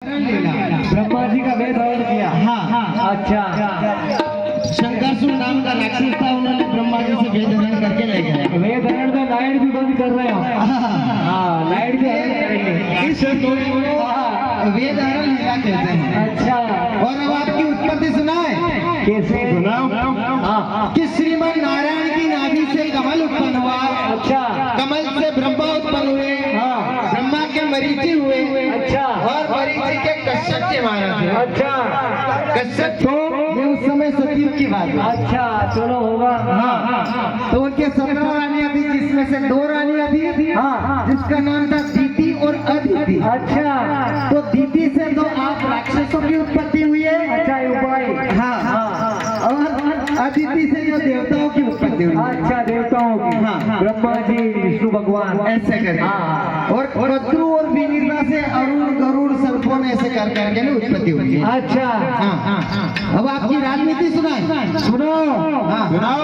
ब्रह्मा जी का वेद हरण किया। हाँ अच्छा, शंकरसुर नाम का राक्षस था, उन्होंने ब्रह्मा जी से वेद हरण करके ले गया। वेद हरण में लाइट भी बंद कर रहे हो। हाँ, लाइट भी हरण करेंगे। इस वेद हरण लीला कहते हैं। अच्छा, और अब आपकी उत्पत्ति सुनाए कैसे सुनाओ? हाँ, कि श्रीमन नारायण की नाभि से कमल उत्पन्न हुआ। अच्छा, कमल से ब्रह्मा उत्पन्न हुए। हाँ, ब्रह्मा के मरीचि हुए। अच्छा, और मरीचि के कश्यप के महाराज हुए। अच्छा, कश्यप तो ये उस समय सतयुग की बात है। अच्छा, चलो होगा। हाँ, तो उनके 17 रानियां थी, जिसमें से 2 रानियां थी। हाँ, जिसका नाम था दीति और अदिति। अच्छा, तो दीति से तो आप राक्षसों की उत्पत्ति हुई है। अच्छा, ये उपाय। हाँ, और अदिति से जो देवताओं की उत्पत्ति हुई है। अच्छा, देवताओं की। हाँ। ब्रह्मा जी, विष्णु भगवान, ऐसे करके। हाँ। और कद्रु और विनिर्दा से अरुण गरुड़ सर्पों में ऐसे कर करके ना उत्पत्ति हुई है। अच्छा, हाँ। अब आपकी राजनीति सुनाए। सुनो। हाँ, सुनाओ।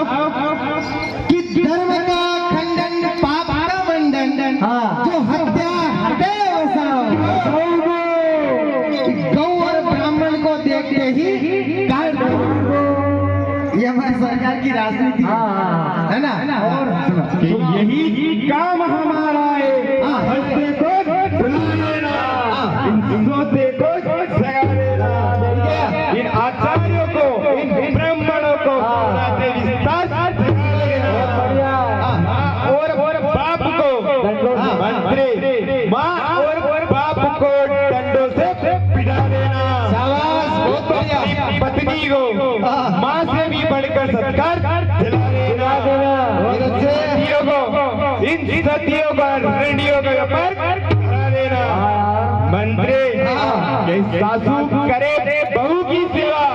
कि धर्म का खंडन, पाप का मंडन, हाँ। जो हत्या हटे वसाओ। गौ और ब्राह्मण को देखते ही काट दो। ये हमारी सरकार की राजनीति हाँ। है ना। और सुनो। यही काम हमारा है। हाँ। हंसते को बुला लेना, इन सोते को जगा देना, इन आचार्यों को, इन ब्राह्मणों को बनाते विस्तार जगा लेना, और बाप को मंत्री, माँ और बाप को डंडों से पिटा देना। शाबाश, बहुत बढ़िया। पत्नी को माँ से भी बढ़कर सत्कार दिला देना। सतियों को, इन सतियों का रेडियो का व्यापार करा देना। मंत्री ये सासू करे बहू की सेवा,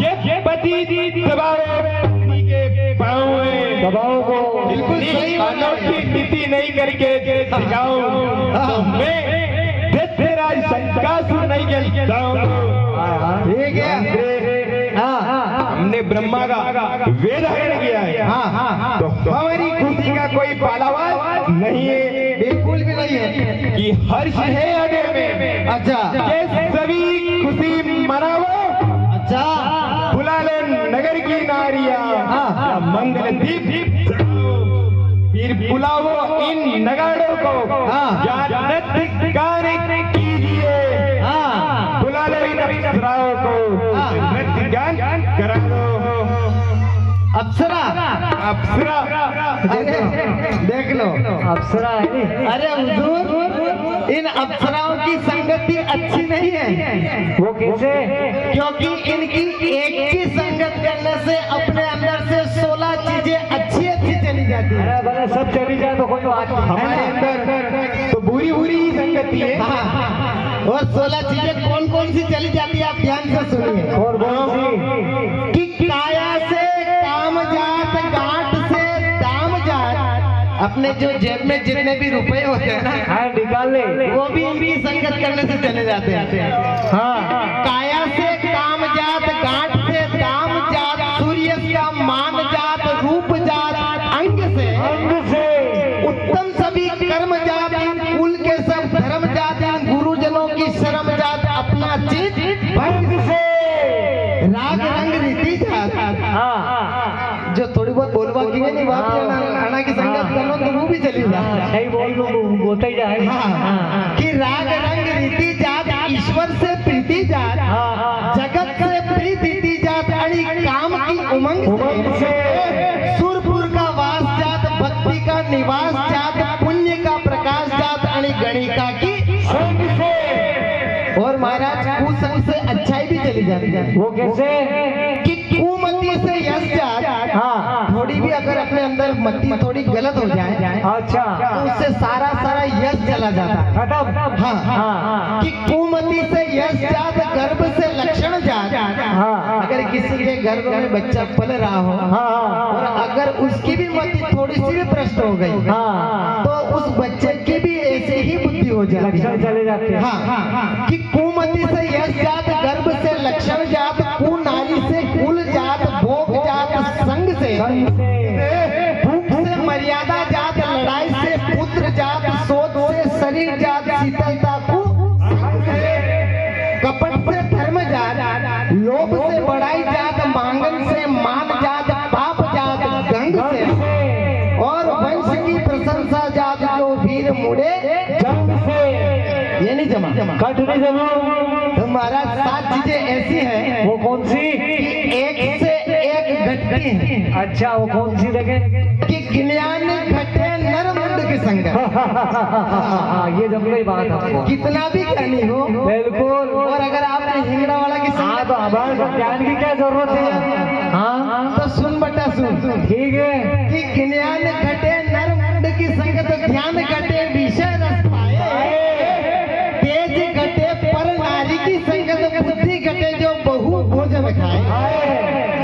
ये पति दबावे पत्नी के पाँव में। दबाव को बिल्कुल सही बात है। अनोखी नीति नहीं करके सिखाऊं तो मैं राज शंकासुर नहीं कहलाऊंगा। ठीक है। हमने ब्रह्मा का वेद हरण किया है, तो हमारी खुशी का कोई पालावाज नहीं है, बिल्कुल भी नहीं है। कि हर्ष है अगर में। अच्छा, ये सभी खुशी मनाओ, अच्छा, बुला ले नगर की नारियां, मंगल दीप जलाओ, फिर बुलाओ इन नगाड़ों को, नृत्य गाने कीजिए। बुला लो इन अप्सराओं को, नृत्य गान करा दो। अप्सरा। अप्सरा, अरे देख लो, अप्सरा है। अरे हुजूर, इन अप्सराओं की संगति अच्छी नहीं है। वो कैसे? क्योंकि इनकी एक की संगत करने से अपने अंदर से 16 चीजें अच्छी अच्छी चली जाती है। अरे भले सब चली जाए तो कोई बात नहीं। हमारे अंदर तो बुरी बुरी ही संगति है। और 16 चीजें कौन कौन सी चली जाती है, आप ध्यान से सुनिए। और बोलो कि काया से काम जात, गांठ से दाम जात। अपने जो जेब में जितने भी रुपए होते हैं ना, हाँ, निकाल ले। वो भी इनकी संगत करने से चले जाते हैं। हाँ, काया से काम जात, गांठ से दाम जात, सूर्य का मान जात, रूप जात, अंग से उत्तम सभी कर्म जात, कुल के सब धर्म जात, गुरुजनों की शर्म जात, अपना चित भंग से राग रंग रीति जात। हाँ, जो थोड़ी बहुत बोलवा की है नहीं, बात आना की संगत कर लो तो वो भी चली जाए। सही बोलते ही जाए। कि राग रंग रीति जात, ईश्वर से प्रीति जात, जगत से प्रीति जात, अड़ी काम की उमंग से, सुरपुर का वास जात, भक्ति का निवास जात, पुण्य का प्रकाश जात, अड़ी गणिका की संग से। और महाराज कुसंग से अच्छाई भी चली जाती है। वो कैसे? कि कुमति से यश जात, थोड़ी भी अगर अपने अंदर मति थोड़ी गलत हो जाए, अच्छा, तो उससे सारा यश चला जाता है। खत्म। हाँ। कि कुमति से यश जात, गर्भ से लक्षण जात। अगर किसी के गर्भ में बच्चा पल रहा हो, और अगर उसकी भी मति थोड़ी सी भी भ्रष्ट हो गई, तो उस बच्चे की भी ऐसे ही बुद्धि हो जाती है, लक्षण चले जाते हैं। हाँ। कि कुमति से यश जात, गर्भ से लक्षण जात, कु नारी से कुल जात, भोग जात, संग से, भूख से मर्यादा जात, लड़ाई से पुत्र जात, शोध से शरीर जात, शीतलता को कट नहीं जरूर। तो महाराज 7 चीजें ऐसी हैं वो कौन सी? कि एक से एक घटती हैं अच्छा, वो कौन सी देखे? कि ज्ञान घटे नर मुंड की संगत। हाँ, ये जब गई बात हमको। कितना भी ज्ञानी हो, बिल्कुल। और अगर आपने हिंगड़ा वाला की हाँ, संगत तो हमारे को ज्ञान की क्या जरूरत है? हाँ, तो सुन बटा सुन ठीक है। कि ज्ञान घटे नर मुंड की संगत, ध्यान घटे विषय रस पाए, तेज घटे पर नारी की संगत, बुद्धि घटे जो बहु भोजन खाए।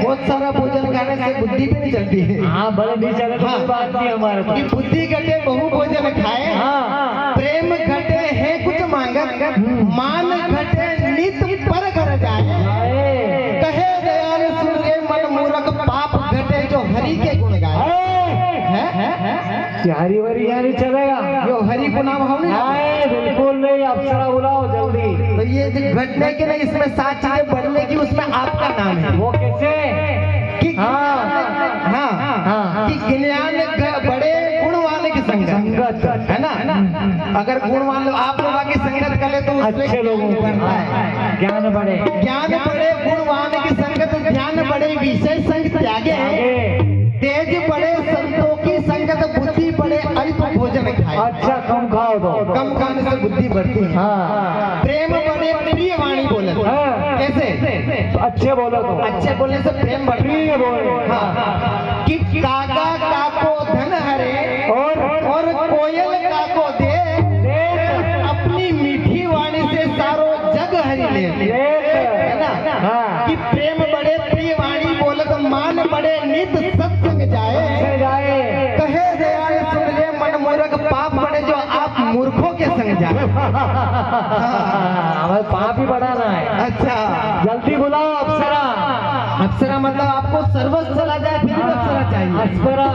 बहुत सारा भोजन खाने से बुद्धि भी नहीं चलती है। हाँ, बड़े नहीं चले तो कोई बात नहीं हमारे कि पास। बुद्धि घटे बहु भोजन खाए, हाँ, प्रेम घटे है कुछ मांगत, मान घटे नित पर घर जाए। कहे दयाल सुन रे मन मूरख, पाप घटे जो हरि के गुण गाए। हरी वरी यहाँ नहीं चलेगा। जो हरि को नाम हम नहीं। नहीं, बिल्कुल नहीं। अप्सरा बुलाओ जल्दी। तो ये जो घटने के नहीं, इसमें 7 चीजें बढ़ने की, उसमें आपका नाम है। वो कैसे? कि हाँ, हाँ, कि ज्ञान बड़े गुणवान की संगत है ना। अगर गुणवान लोग आप लोगों की संगत करे तो उसमें अच्छे लोगों को बढ़ता है। ज्ञान बढ़े। ज्ञान बड़े गुणवान की संगत, ध्यान बड़े विषय संग त्यागे, तेज बड़े संतों की संगत, बुद्धि बड़े अल्प भोजन खाए। अच्छा, कम खाओ तो। कम खाने से बुद्धि बढ़ती है। हाँ, प्रेम बड़े प्रिय वाणी बोले। हाँ। कैसे? अच्छे बोलो तो। अच्छे बोलने से प्रेम बढ़ती प्रिय बोलो। हाँ, कि काका काको धन हरे और कोयल काको दे, अपनी मीठी वाणी से सारो जग हरि ले। है ना। हाँ। कि प्रेम बड़े प्रिय वाणी बोलत, मान बड़े नित सत्संग जाए। कहे दयाल सुन रे मन मूर्ख, पाप बड़े जो आप मूर्खों के संग जाए। हमें पाप ही बढ़ाना है। अच्छा, जल्दी बुलाओ अप्सरा। अप्सरा मतलब आपको सर्वस्व चला जाए फिर भी अप्सरा चाहिए। अप्सरा